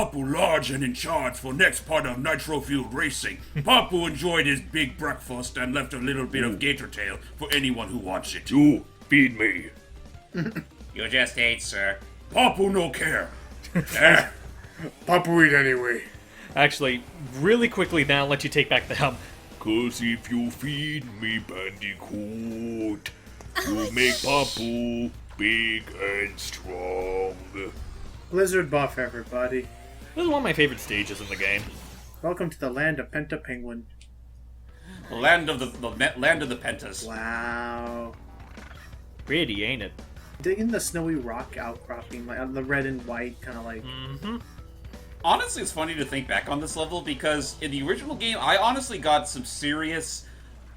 Papu large and in charge for next part of Nitro-Fueled racing. Papu enjoyed his big breakfast and left a little bit of gator tail for anyone who wants it. You feed me. You just ate, sir. Papu no care. Papu eat anyway. Actually, really quickly now, I'll let you take back the helm. 'Cause if you feed me, Bandicoot, you make Papu big and strong. Blizzard buff, everybody. This is one of my favorite stages in the game. Welcome to the land of Penta Penguin. Land of the land of the Pentas. Wow. Pretty, ain't it? Digging the snowy rock outcropping, like the red and white, kind of like. Honestly, it's funny to think back on this level because in the original game, I honestly got some serious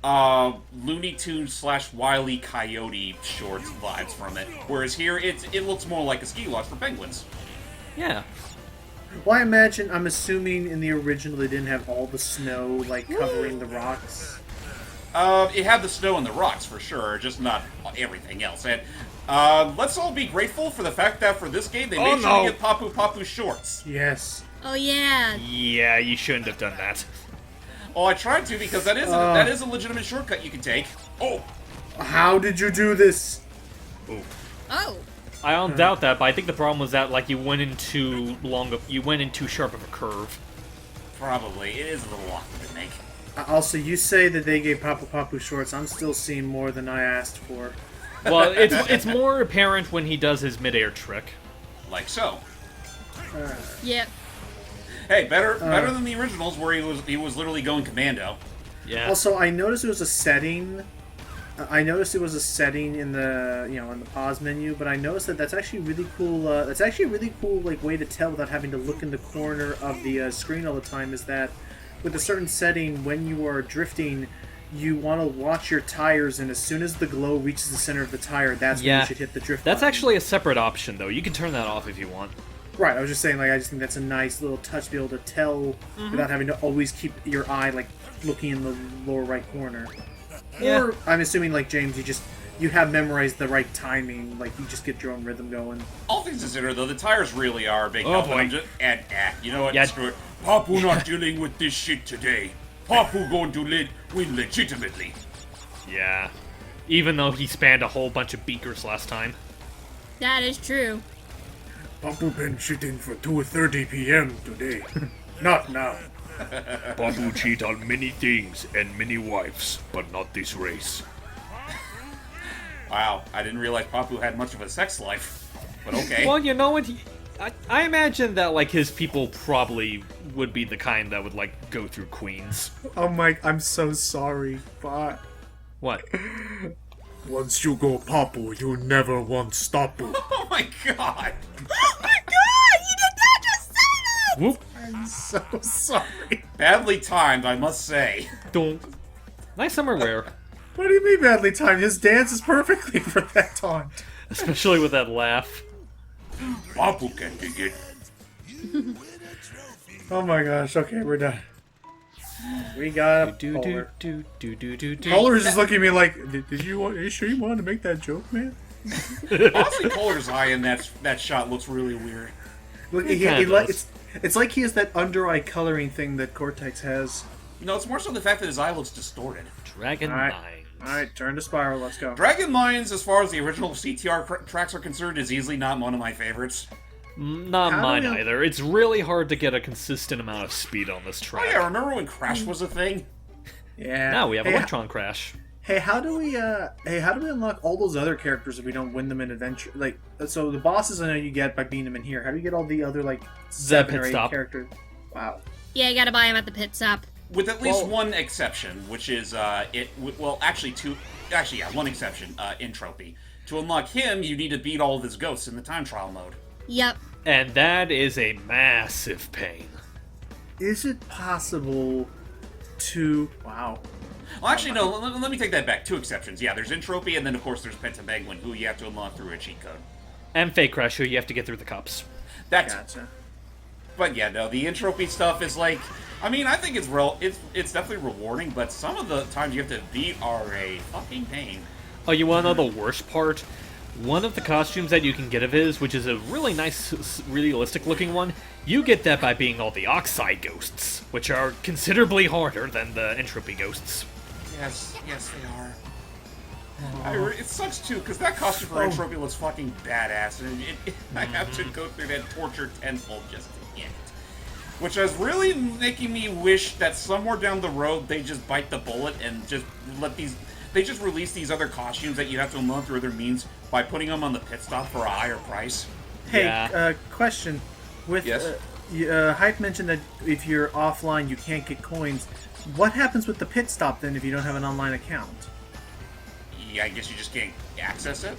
Looney Tunes / Wile E. Coyote shorts vibes from it. Whereas here, it looks more like a ski lodge for penguins. Yeah. Well, I'm assuming in the original they didn't have all the snow, like, covering the rocks. It had the snow and the rocks for sure, just not everything else. And let's all be grateful for the fact that for this game they made sure to get Papu shorts. Yes. Oh yeah. Yeah, you shouldn't have done that. Oh, I tried to because that is a legitimate shortcut you can take. Oh, How did you do this? Oh. I don't doubt that, but I think the problem was that like you went in too sharp of a curve. probably it is a little awkward to make. Also, you say that they gave Papu shorts. I'm still seeing more than I asked for. Well, it's more apparent when he does his midair trick. Like so. Yep. Hey, better than the originals where he was literally going commando. Yeah. Also, I noticed it was a setting. I noticed it was a setting in the in the pause menu, but I noticed that that's actually really cool. That's actually a really cool like way to tell without having to look in the corner of the screen all the time. Is that with a certain setting, when you are drifting, you want to watch your tires, and as soon as the glow reaches the center of the tire, that's when you should hit the drift That's button. actually a separate option, though. You can turn that off if you want. Right, I was just saying, like, I just think that's a nice little touch to be able to tell without having to always keep your eye, like, looking in the lower right corner. Yeah. Or, I'm assuming, like, James, you have memorized the right timing, like, you just get your own rhythm going. All things considered, though, the tires really are a big help. boy. You know what? Yeah. Screw it. Papu not dealing with this shit today. Papu going to win legitimately. Yeah. Even though he spanned a whole bunch of beakers last time. That is true. Papu been shitting for 2:30 p.m. today. Not now. Papu cheat on many things and many wives, but not this race. Wow, I didn't realize Papu had much of a sex life. But okay. Well, you know what? I imagine that, like, his people probably would be the kind that would, like, go through queens. Oh my, I'm so sorry, but... What? Once you go Papu, you never want Stapu. Oh my god! Oh my god! You did not just say that! Whoop. I'm so sorry. Badly timed, I must say. Don't. Nice summer wear. What do you mean badly timed? His dance is perfectly for that taunt. Especially with that laugh. Papu can dig it. Oh my gosh, okay, we're done. We got a Polar. Polar's just looking at me like, are you sure you wanted to make that joke, man? Honestly, Polar's eye in that shot looks really weird. Look, it's like he has that under eye coloring thing that Cortex has. No, it's more so the fact that his eye looks distorted. Dragon Alright. Mines. Alright, turn to Spiral, let's go. Dragon Mines, as far as the original CTR tracks are concerned, is easily not one of my favorites. Not How do mine we- either. It's really hard to get a consistent amount of speed on this Oh track. yeah, remember when Crash was a thing? Yeah. Now we have Hey, Electron Crash. Hey, how do we unlock all those other characters if we don't win them in adventure? Like, so the bosses I know you get by beating them in here. How do you get all the other, like, 7 pit or 8 stop. characters? Wow. Yeah, you gotta buy him at the pit stop. With at least Well- one exception, which is, one exception, Entropy. To unlock him, you need to beat all of his ghosts in the time trial mode. Yep. And that is a massive pain. Is it possible to... Wow. Well, actually, no, let me take that back. 2 exceptions. Yeah, there's Entropy, and then, of course, there's Pentamegwin, who you have to unlock through a cheat code. And Fake Crash, who you have to get through the cups. That's... Gotcha. But yeah, no, the Entropy stuff is like... I mean, I think it's definitely rewarding, but some of the times you have to beat are a fucking pain. Oh, you wanna know the worst part? One of the costumes that you can get of his, which is a really nice, realistic-looking one, you get that by being all the Oxide ghosts, which are considerably harder than the Entropy ghosts. Yes, they are. It sucks too, because that costume for Entropy looks fucking badass, and I have to go through that torture tenfold just to get it. Which is really making me wish that somewhere down the road they just bite the bullet and just they just release these other costumes that you have to unlock through other means by putting them on the pit stop for a higher price. Hey, question. With Yes? Hype mentioned that if you're offline, you can't get coins. What happens with the pit stop then if you don't have an online account? Yeah, I guess you just can't access it.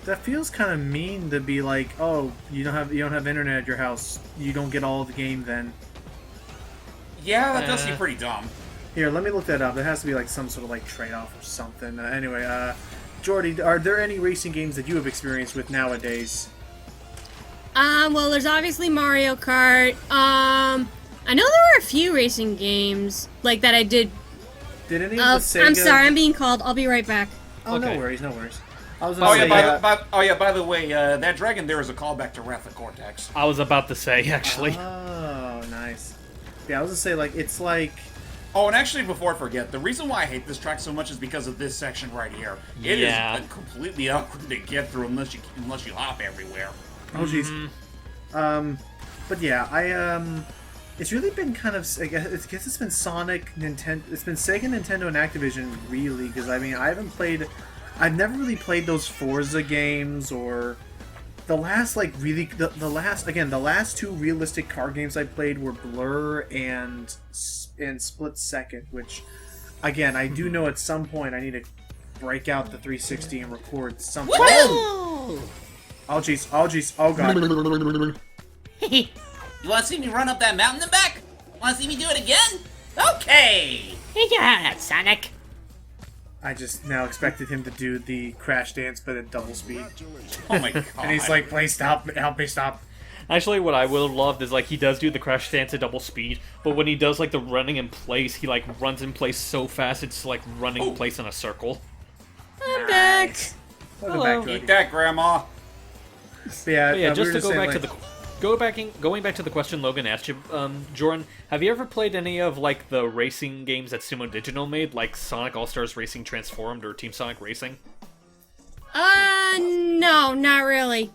That feels kind of mean to be like, oh, you don't have internet at your house. You don't get all of the game then. Yeah, that does seem pretty dumb. Here, let me look that up. There has to be like some sort of like trade-off or something. Anyway, Jordy, are there any racing games that you have experienced with nowadays? Well, there's obviously Mario Kart. I know there were a few racing games like that I did. Did any of the Sega... I'm sorry, I'm being called. I'll be right back. Oh, Okay. no worries. I was Oh gonna yeah, say, by the way, that dragon there is a callback to Wrath of Cortex. I was about to say, actually. Oh, nice. Yeah, I was gonna say, like, it's like... Oh, and actually, before I forget, the reason why I hate this track so much is because of this section right here. It Yeah. is completely awkward to get through unless you hop everywhere. Oh, jeez. But yeah, it's really been kind of... I guess it's been Sonic, Nintendo... It's been Sega, Nintendo, and Activision, really, because, I mean, I've never really played those Forza games, or... The last, like, really... The last two realistic car games I played were Blur and Split Second, which, again, I do know at some point I need to break out the 360 and record something. Whoa! Oh, jeez. Oh, God. You want to see me run up that mountain and back? Want to see me do it again? Okay! You can have that, Sonic. I just now expected him to do the crash dance, but at double speed. Oh my god. And he's like, please stop, help me stop. Actually, what I would have loved is, like, he does do the crash dance at double speed, but when he does, like, the running in place, he, like, runs in place so fast, it's, like, running in place in a circle. I'm back. Welcome back to Eat it. that, Grandma. But yeah, But yeah, we just were to go saying, back like, to the going back to the question Logan asked you, Jordan, have you ever played any of like the racing games that Sumo Digital made, like Sonic All Stars Racing Transformed or Team Sonic Racing? No, not really.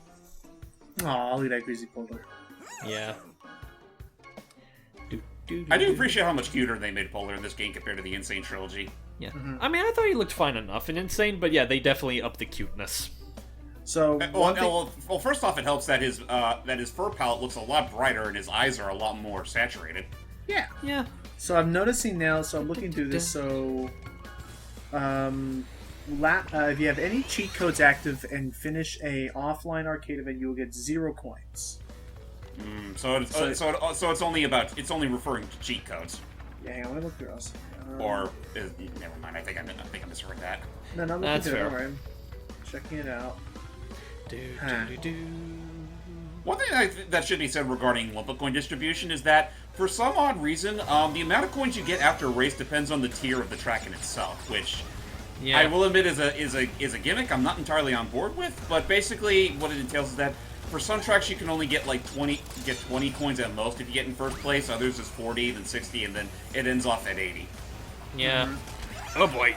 Aw, I'll eat that greasy polar. Yeah. I do appreciate how much cuter they made Polar in this game compared to the Insane Trilogy. Yeah. I mean, I thought he looked fine enough in Insane, but yeah, they definitely upped the cuteness. So, one thing... Well, first off, it helps that his fur palette looks a lot brighter and his eyes are a lot more saturated. Yeah. Yeah. So I'm noticing now, so I'm looking through this, so... if you have any cheat codes active and finish a offline arcade event, you will get 0 coins. So it's only referring to cheat codes. Yeah, hang on, let me look through us. Never mind. I think I misheard that. No, I'm looking That's through it, fair. alright. I'm checking it out. One thing that should be said regarding Olympic coin distribution is that, for some odd reason, the amount of coins you get after a race depends on the tier of the track in itself, which I will admit is a gimmick I'm not entirely on board with. But basically, what it entails is that for some tracks you can only get like 20 coins at most if you get in first place. Others is 40, then 60, and then it ends off at 80. Yeah. Oh boy.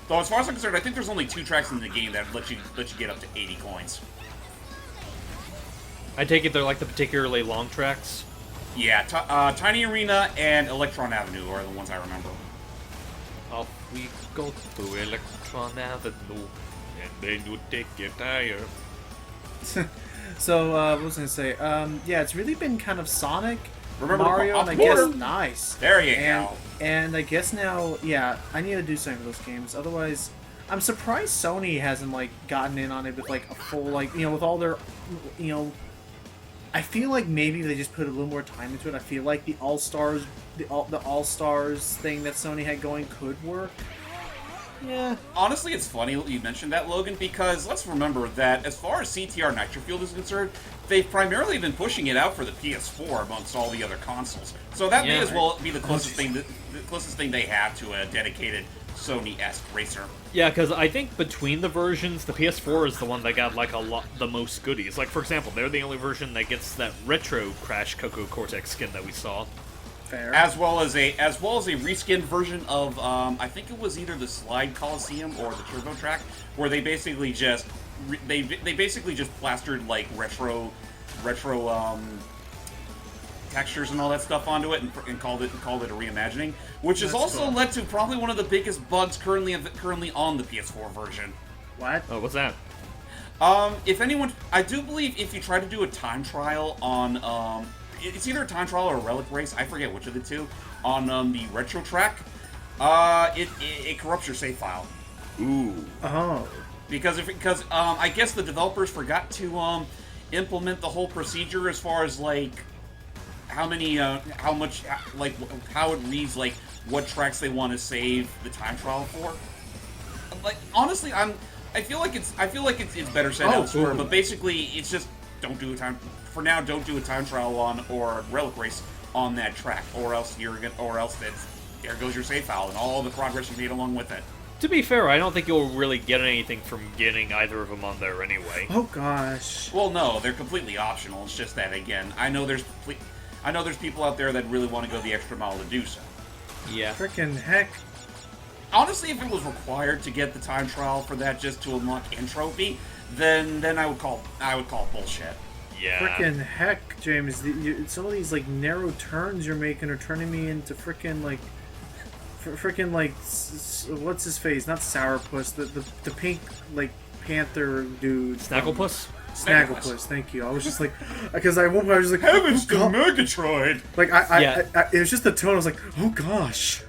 So as far as I'm concerned, I think there's only 2 tracks in the game that let you get up to 80 coins. I take it they're like the particularly long tracks. Yeah, Tiny Arena and Electron Avenue are the ones I remember. Off we go to Electron Avenue, and then you take your tire. So, what was I gonna say? Yeah, it's really been kind of Sonic, Remember Mario, and I Popcorn? guess nice. There you go. And I guess now, yeah, I need to do something with those games. Otherwise, I'm surprised Sony hasn't like gotten in on it with like a full with all their, I feel like maybe they just put a little more time into it. I feel like the All Stars, the All Stars thing that Sony had going could work. Yeah. Honestly, it's funny that you mentioned that, Logan, because let's remember that as far as CTR Nitro-Fueled is concerned, they've primarily been pushing it out for the PS4 amongst all the other consoles. So that may as well be the closest thing they have to a dedicated Sony-esque racer. Yeah, because I think between the versions, the PS4 is the one that got like the most goodies. Like for example, they're the only version that gets that retro Crash Coco Cortex skin that we saw. Fair. As well as a reskinned version of I think it was either the Slide Coliseum or the Turbo Track, where they basically just they basically just plastered like retro textures and all that stuff onto it and called it a reimagining, which has also led to probably one of the biggest bugs currently on the PS4 version. What? Oh, what's that? If anyone, I do believe if you try to do a time trial on it's either a time trial or a relic race, I forget which of the two, on the retro track, it corrupts your save file. Ooh. Oh. Because I guess the developers forgot to implement the whole procedure as far as like how it reads like what tracks they want to save the time trial for. Like honestly, I feel like it's better said elsewhere. But basically, it's just don't do a time trial on or a relic race on that track, or else there goes your save file and all the progress you made along with it. To be fair, I don't think you'll really get anything from getting either of them on there anyway. Oh gosh. Well, no, they're completely optional. It's just that again, I know there's people out there that really want to go the extra mile to do so. Yeah. Frickin' heck. Honestly, if it was required to get the time trial for that just to unlock entropy, then I would call bullshit. Yeah. Frickin' heck, James. Some of these like narrow turns you're making are turning me into frickin' like what's his face? Not Sourpuss. The pink like panther dude. Snagglepuss? Snagglepuss. Thank you. I was just like, because I was just like, Heavens to Megatroid! Like it was just the tone. I was like, oh gosh.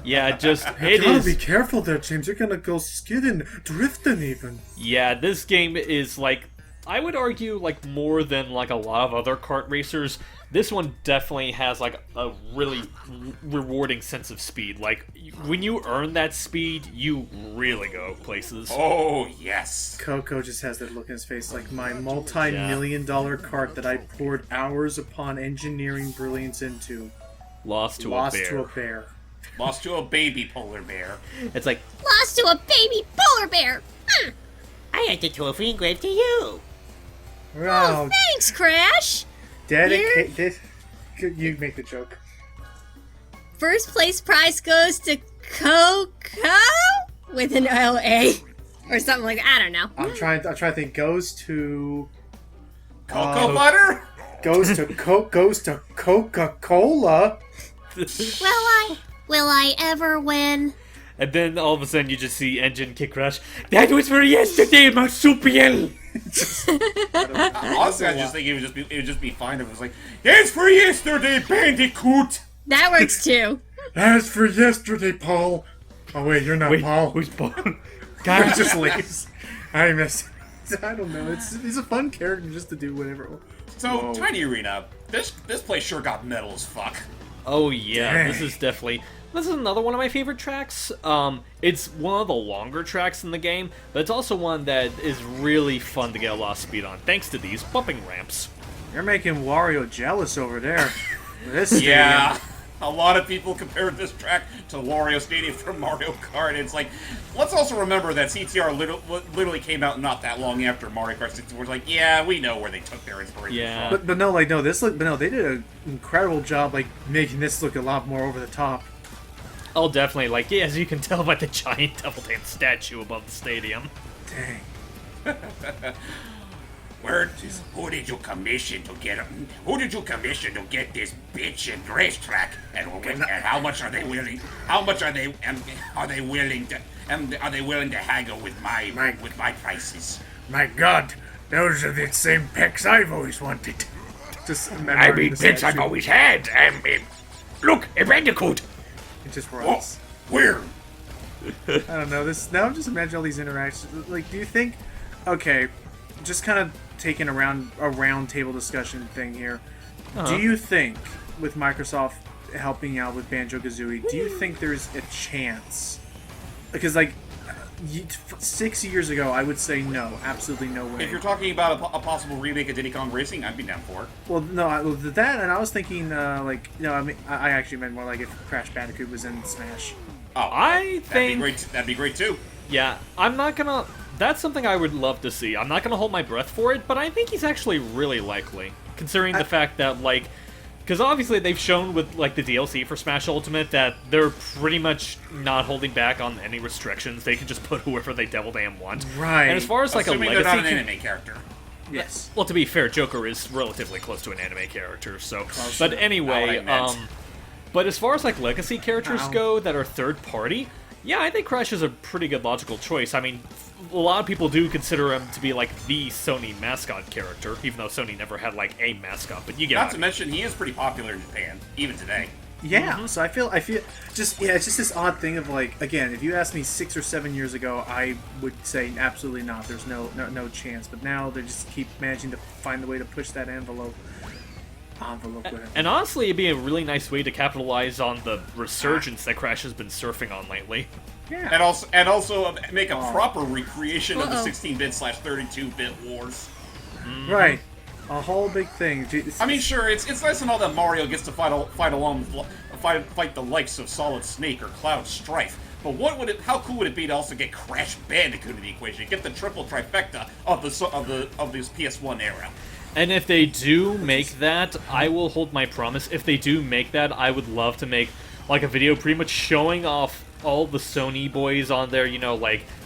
Yeah, just You gotta be careful there, James. You're gonna go skidding, drifting even. Yeah, this game is like, I would argue like more than like a lot of other kart racers. This one definitely has like a really rewarding sense of speed. Like when you earn that speed, you really go places. Oh yes. Coco just has that look in his face, like my multi-million-dollar cart that I poured hours upon engineering brilliance into. Lost to a bear. Lost to a baby polar bear. It's like, Lost to a baby polar bear. I had the trophy engraved to you. Wow. Thanks, Crash. Dedicate this. You make the joke. First place prize goes to Coco with an LA or something like that. I don't know. I'm trying to think. Goes to Cocoa butter? goes to Coca-Cola. Will I ever win? and then all of a sudden you just see engine kick crash. That was for yesterday, marsupial. Honestly, I just think it would just be fine if it was like, it's for yesterday, Bandicoot. That works too. As for yesterday, Paul. Oh wait, you're not Wait, Paul. who's Paul? He God, just leaves. I miss. I don't know. He's a fun character just to do whatever. So, Whoa. Tiny Arena, this place sure got metal as fuck. oh yeah, Dang. this is another one of my favorite tracks. It's one of the longer tracks in the game, but it's also one that is really fun to get a lot of speed on, thanks to these bumping ramps. You're making Wario jealous over there. This stadium. Yeah, a lot of people compared this track to Wario Stadium from Mario Kart. It's like, let's also remember that CTR literally came out not that long after Mario Kart 64. It's like, yeah, we know where they took their inspiration Yeah. from. They did an incredible job like making this look a lot more over the top. Oh, definitely. Like, yeah, as you can tell by the giant Double Dance statue above the stadium. Dang. Who did you commission to get this bitch in racetrack? And how much are they willing? How much are they willing to haggle with my prices? My God, those are the same pecs I've always wanted. Just I mean, pecs I've always had. Look, a bandicoot. It just Oh, runs. where? I don't know. Now I'm just imagining all these interactions. Like, do you think? Okay, just kind of taking a round table discussion thing here. Uh-huh. Do you think, with Microsoft helping out with Banjo-Kazooie, do you think there's a chance? Because 6 years ago, I would say no, absolutely no way. If you're talking about a possible remake of Diddy Kong Racing, I'd be down for it. Well, no, that, and I was thinking, I actually meant more like if Crash Bandicoot was in Smash. Oh, I think that'd be great too. Yeah, I'm not gonna. That's something I would love to see. I'm not gonna hold my breath for it, but I think he's actually really likely, considering the fact that because obviously they've shown with the DLC for Smash Ultimate that they're pretty much not holding back on any restrictions. They can just put whoever they devil damn want. Right. And as far as Assuming a they're legacy, not an anime character. Yes. well, to be fair, Joker is relatively close to an anime character. So, Close. but Not anyway, what I meant. but as far as legacy characters Ow. go that are third party, yeah, I think Crash is a pretty good logical choice. I mean, a lot of people do consider him to be the Sony mascot character, even though Sony never had a mascot. But you get Not to mention, he is pretty popular in Japan, even today. Yeah, so I feel just it's just this odd thing of again, if you asked me 6 or 7 years ago, I would say absolutely not. There's no chance. But now they just keep managing to find the way to push that envelope. Go ahead. And honestly, it'd be a really nice way to capitalize on the resurgence that Crash has been surfing on lately. Yeah. And also make a proper recreation of the Uh-oh. 16-bit/32-bit wars. Right. A whole big thing. I mean, sure, it's nice and all that Mario gets to fight the likes of Solid Snake or Cloud Strife. But how cool would it be to also get Crash Bandicoot in the equation? Get the triple trifecta of this PS1 era. And if they do make that, I will hold my promise. If they do make that, I would love to make a video pretty much showing off all the Sony boys on there,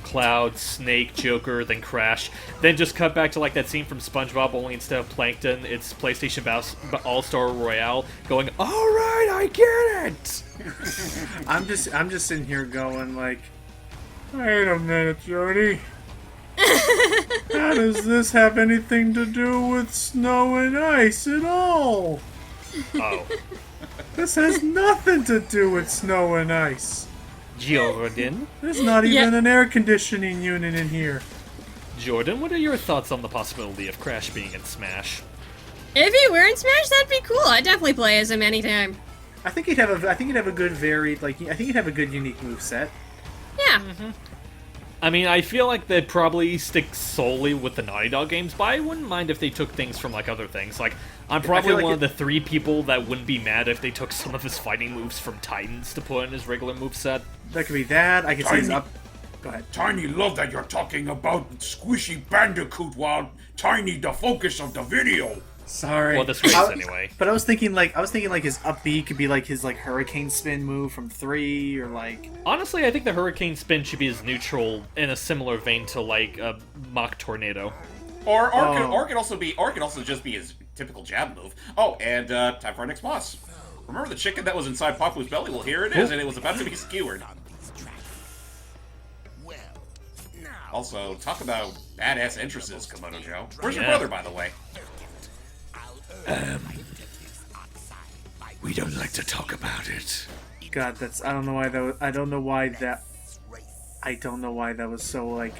Cloud, Snake, Joker, then Crash. Then just cut back to that scene from SpongeBob, only instead of Plankton, it's PlayStation All-Star Royale going, "Alright, I get it!" I'm just sitting here going wait a minute, Jody. How does this have anything to do with snow and ice at all? Oh. This has nothing to do with snow and ice. Jordan? There's not even Yeah. an air conditioning unit in here. Jordan, what are your thoughts on the possibility of Crash being in Smash? If he were in Smash, that'd be cool. I'd definitely play as him anytime. I think he'd have a good varied I think he'd have a good unique move set. Yeah. I mean, I feel like they'd probably stick solely with the Naughty Dog games, but I wouldn't mind if they took things from other things. I'm probably like one of the 3 people that wouldn't be mad if they took some of his fighting moves from Titans to put in his regular moveset. That could be that. I could say his Tiny. up. Go ahead. Tiny, love that you're talking about Squishy Bandicoot while Tiny, the focus of the video. Sorry. Well, this race I- anyway. But I was thinking his up B could be his hurricane spin move from 3 or Honestly, I think the Hurricane Spin should be as neutral in a similar vein to a Mach Tornado. Or it could also just be his typical jab move. Oh, and time for our next boss. Remember the chicken that was inside Papu's belly? Well, here it is, and it was about to be skewered. Also, talk about badass entrances, Komodo Joe. Where's your Yeah. brother, by the way? We don't like to talk about it. God, I don't know why that was so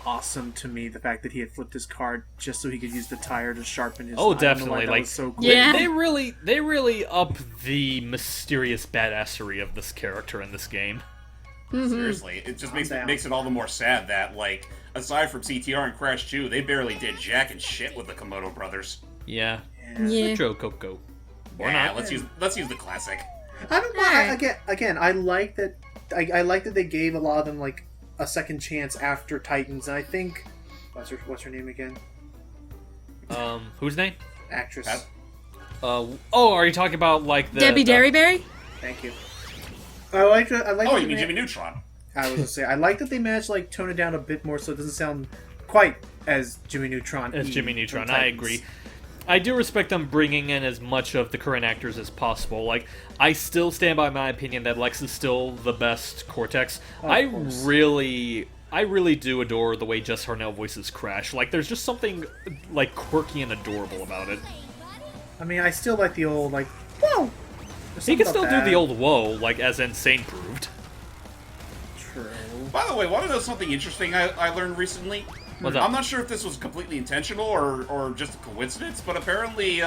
awesome to me. The fact that he had flipped his card just so he could use the tire to sharpen his. Oh, I don't know why definitely, that was so cool. Yeah. They really up the mysterious badassery of this character in this game. Seriously, it just makes it all the more sad that, aside from CTR and Crash 2, they barely did jack and shit with the Komodo brothers. Yeah. Yeah. Retro Coco. Or Yeah, not. let's use the classic. I don't know. Again, I like that. I like that they gave a lot of them a second chance after Titans, and I think what's her name again? Whose name? Actress. Pat? Are you talking about the Debbie Derryberry? Thank you. I like that. Oh, you mean Jimmy Neutron? I was gonna say I like that they managed to tone it down a bit more so it doesn't sound quite as Jimmy Neutron. As Jimmy Neutron, I agree. I do respect them bringing in as much of the current actors as possible. I still stand by my opinion that Lex is still the best Cortex. I course. really do adore the way Jess Harnell voices Crash. There's just something quirky and adorable about it. I mean, I still like the old whoa. There's He something can still about do that. the old whoa, as Insane proved. True. By the way, want to know something interesting I learned recently? What's up? I'm not sure if this was completely intentional or just a coincidence, but apparently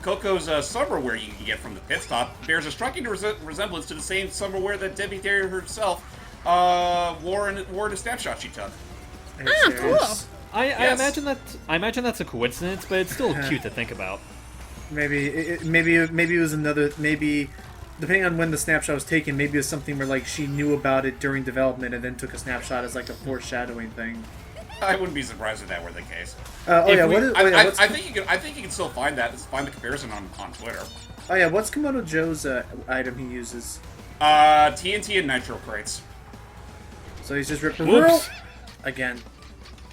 Coco's summerwear you can get from the pit stop bears a striking resemblance to the same summerwear that Debbie Derry herself wore in a snapshot she took. Are you Ah, serious? I Yes. imagine that's a coincidence, but it's still cute to think about. Maybe it was another. Maybe depending on when the snapshot was taken, maybe it was something where like she knew about it during development and then took a snapshot as like a foreshadowing thing. I wouldn't be surprised if that were the case. I think you can still find that. Find the comparison on Twitter. Oh yeah, what's Komodo Joe's item he uses? TNT and Nitro crates. So he's just ripped Whoops. again.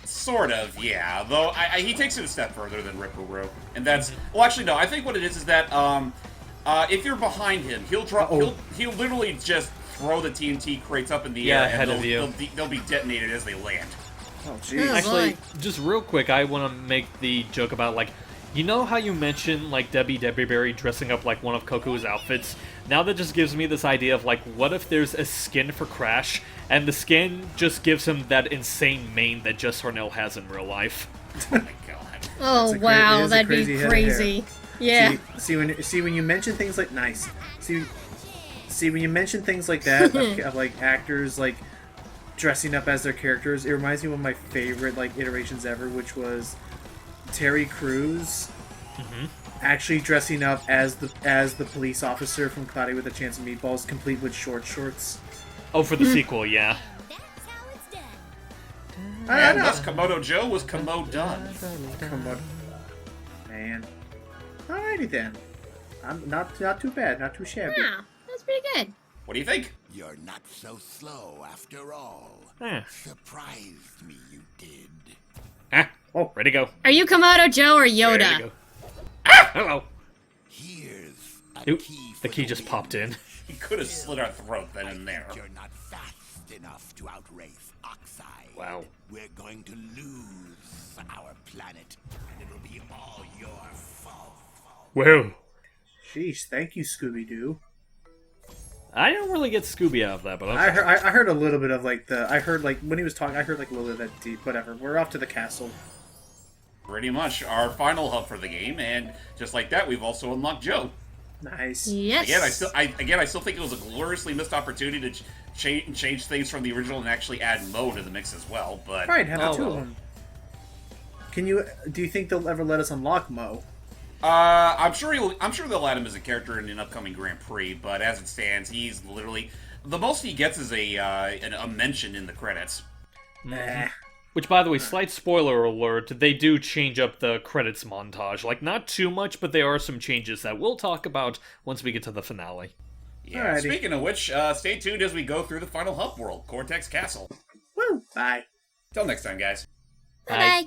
Sort of, yeah. Though he takes it a step further than Ripperoo, and that's well. Actually, no. I think what it is that if you're behind him, he'll literally just throw the TNT crates up in the air, ahead and of you. they'll be detonated as they land. Oh jeez. Actually, just real quick, I want to make the joke about, like, you know how you mentioned, like, Debbie Berry dressing up like one of Coco's outfits? Now that just gives me this idea of, like, what if there's a skin for Crash, and the skin just gives him that insane mane that Jess Harnell has in real life? Oh my god. Oh wow, that'd be head of crazy. hair. Yeah. See when you mention things like nice. See when you mention things like that of like actors like dressing up as their characters, it reminds me of one of my favorite like iterations ever, which was Terry Crews actually dressing up as the police officer from Cloudy with a Chance of Meatballs, complete with short shorts. Oh, for the sequel, yeah. And thus Komodo Joe was Komo done. Komodo. Man. Alrighty then. I'm not too bad, not too shabby. Yeah, that's pretty good. What do you think? You're not so slow after all. Surprised me, you did. Oh, ready to go. Are you Komodo Joe or Ready to Yoda? go. Hello. Here's a Oop, key the for key just win. popped in. He could have slit our throat then and there. You're not fast enough to outrace Oxide. Wow. We're going to lose our planet, and it'll be all your fault. Well, Sheesh, thank you, Scooby-Doo. I don't really get Scooby out of that, but okay. I heard a little bit of like I heard like when he was talking, I heard like a little bit of that deep. Whatever. We're off to the castle. Pretty much our final hub for the game, and just like that, we've also unlocked Joe. Nice. Yes. Again, I still think it was a gloriously missed opportunity to change things from the original and actually add Mo to the mix as well. But Right, have the two well. of them. Do you think they'll ever let us unlock Mo? I'm sure they'll add him as a character in an upcoming Grand Prix. But as it stands, he's literally the most he gets is a mention in the credits. Nah. Which, by the way, slight spoiler alert, they do change up the credits montage. Like, not too much, but there are some changes that we'll talk about once we get to the finale. Yeah. Alrighty. Speaking of which, stay tuned as we go through the final hub world, Cortex Castle. Woo. Bye. Till next time, guys. Bye.